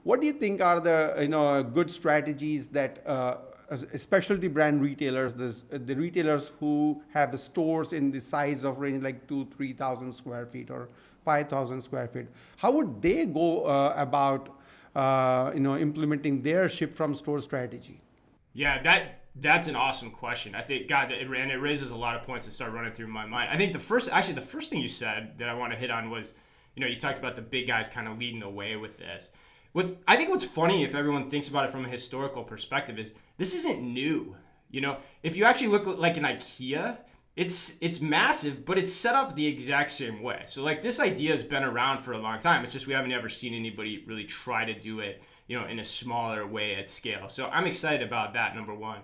What do you think are the good strategies that specialty brand retailers, the retailers who have the stores in the size of range like 2,000-3,000 square feet or 5,000 square feet, how would they go about implementing their ship from store strategy? Yeah, that's an awesome question. I think God, and it raises a lot of points that start running through my mind. I think the first thing you said that I want to hit on was, you talked about the big guys kind of leading the way with this. I think what's funny, if everyone thinks about it from a historical perspective, is this isn't new. If you actually look like an IKEA, it's massive, but it's set up the exact same way. So like this idea has been around for a long time. It's just we haven't ever seen anybody really try to do it, in a smaller way at scale. So I'm excited about that, number one.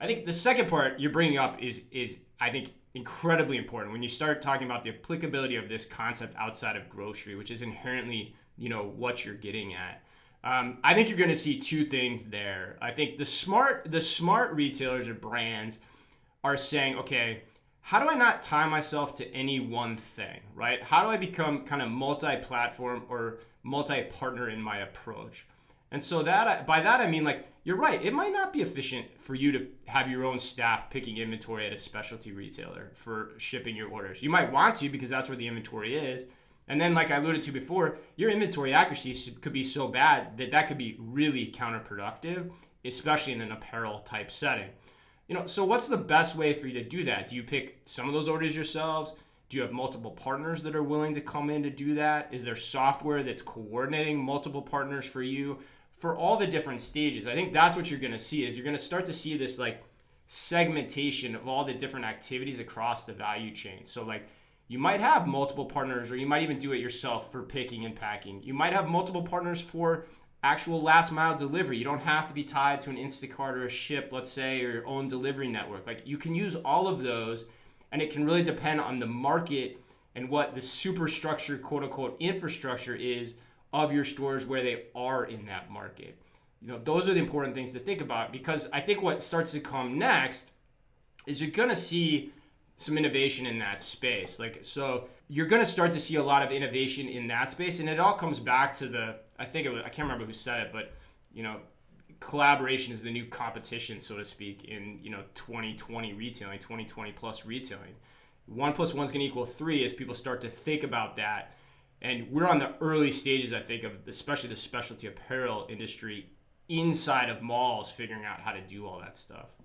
I think the second part you're bringing up is I think incredibly important when you start talking about the applicability of this concept outside of grocery, which is inherently what you're getting at. I think you're going to see two things there. I think the smart retailers or brands are saying, okay, how do I not tie myself to any one thing, right? How do I become kind of multi-platform or multi-partner in my approach? And so by that I mean, like, you're right. It might not be efficient for you to have your own staff picking inventory at a specialty retailer for shipping your orders. You might want to because that's where the inventory is. And then, like I alluded to before, your inventory accuracy could be so bad that could be really counterproductive, especially in an apparel type setting. So what's the best way for you to do that? Do you pick some of those orders yourselves? Do you have multiple partners that are willing to come in to do that? Is there software that's coordinating multiple partners for you for all the different stages? I think that's what you're going to see is you're going to start to see this like segmentation of all the different activities across the value chain. So like you might have multiple partners, or you might even do it yourself for picking and packing. You might have multiple partners for actual last mile delivery. You don't have to be tied to an Instacart or a Ship, let's say, or your own delivery network. Like you can use all of those, and it can really depend on the market and what the superstructure, quote unquote, infrastructure is of your stores where they are in that market. Those are the important things to think about, because I think what starts to come next is you're going to see some innovation in that space. So you're going to start to see a lot of innovation in that space. And it all comes back to I can't remember who said it, but, collaboration is the new competition, so to speak, in, 2020 retailing, 2020 plus retailing. 1 + 1 is going to equal 3 as people start to think about that. And we're on the early stages, I think, of especially the specialty apparel industry inside of malls figuring out how to do all that stuff.